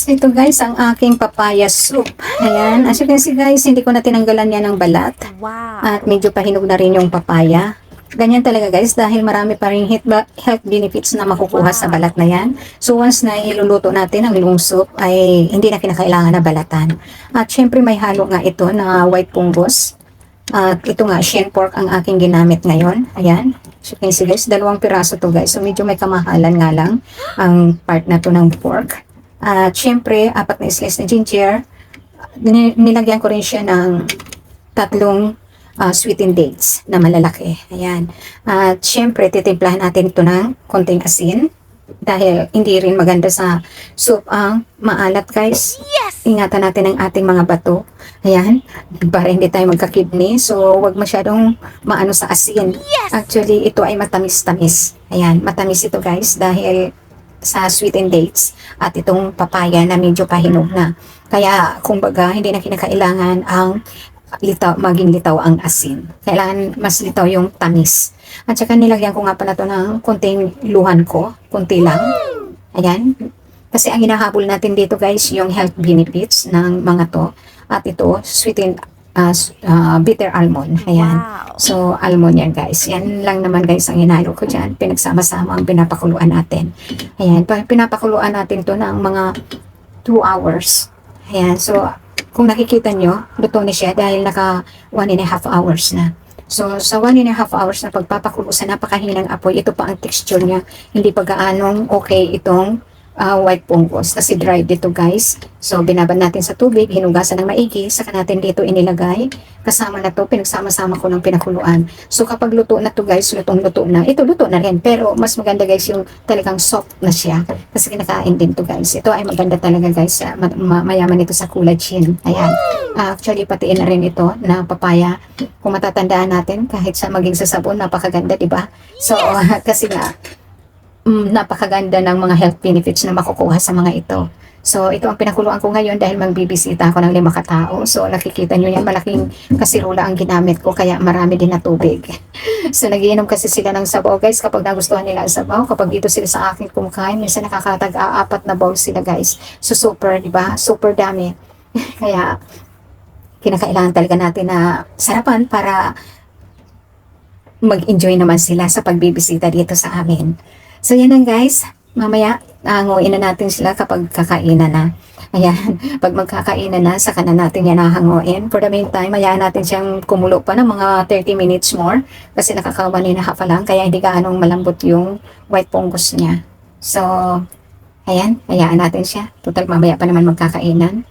So ito guys, ang aking papaya soup. Ayan, as you can see guys, hindi ko na tinanggalan yan ng balat. Wow. At medyo pahinog na rin yung papaya. Ganyan talaga guys, dahil marami pa rin health benefits na makukuha sa balat na yan. So once na iluluto natin ang long soup, ay hindi na kinakailangan na balatan. At syempre may halo nga ito na white punggos. At ito nga, shin pork ang aking ginamit ngayon. Ayan. So, you can see guys, 2 piraso to guys. So, medyo may kamahalan nga lang ang part na to ng pork. At syempre, 4 na slice na ginger. Nilagyan ko rin siya ng 3 sweetened dates na malalaki. Ayan. At syempre, titimplahan natin ito ng konting asin. Dahil hindi rin maganda sa soup ang maalat guys. Yes! Ingatan natin ang ating mga bato. Ayan. Para hindi tayo magka-kidney. So, wag masyadong maano sa asin. Yes! Actually, ito ay matamis-tamis. Ayan. Matamis ito guys dahil sa sweetened dates at itong papaya na medyo pahinog na. Kaya, kumbaga, hindi na kinakailangan ang maging litaw ang asin. Kailangan mas litaw yung tamis. At saka nilagyan ko nga pala ito ng konting luhan ko. Konti lang. Ayan. Kasi ang hinahabol natin dito guys, yung health benefits ng mga to. At ito, sweetened bitter almond. Ayan. Wow. So, almond yan guys. Yan lang naman guys ang hinalo ko dyan. Pinagsama-sama ang pinapakuluan natin. Ayan. Pinapakuluan natin to ng mga 2 hours. Ayan. So, kung nakikita nyo, luto na siya dahil naka 1.5 hours na. So, sa 1.5 hours na pagpapakulo sa napakahinang apoy, ito pa ang texture niya. Hindi pa gaanong okay itong white punggos. Kasi dried dito guys. So, binabad natin sa tubig, hinugasan ng maigi, saka natin dito inilagay. Kasama na to, pinagsama-sama ko ng pinakuluan. So, kapag luto na to guys, lutong-luto na. Ito, luto na rin. Pero, mas maganda guys yung talagang soft na siya. Kasi kinakain din to guys. Ito ay maganda talaga guys. Mayaman ito sa collagen. Ayan. Actually, patiin na rin ito na papaya. Kung matatandaan natin, kahit sa maging sa sabon, napakaganda, di ba? So, kasi nga, napakaganda ng mga health benefits na makukuha sa mga ito. So, ito ang pinakuluan ko ngayon dahil magbibisita ako ng 5 katao. So, nakikita nyo yan, malaking kasirula ang ginamit ko, kaya marami din na tubig. So, nagiinom kasi sila ng sabaw, guys, kapag nagustuhan nila ang sabaw. Kapag dito sila sa akin kumakain, minsan nakakatag-4 na bowl sila, guys. So, super, di ba? Super dami. Kaya, kinakailangan talaga natin na sarapan para mag-enjoy naman sila sa pagbibisita dito sa amin. So, yan lang guys. Mamaya, hanguin na natin sila kapag kakainan na. Ayan, pag magkakainan na, saka na natin yan hahanguin. For the meantime, hayaan natin siyang kumulo pa ng mga 30 minutes more. Kasi nakaka-1.5 pa lang, kaya hindi gaanong malambot yung white punggos niya. So, ayan, hayaan natin siya. Total, mamaya pa naman magkakainan.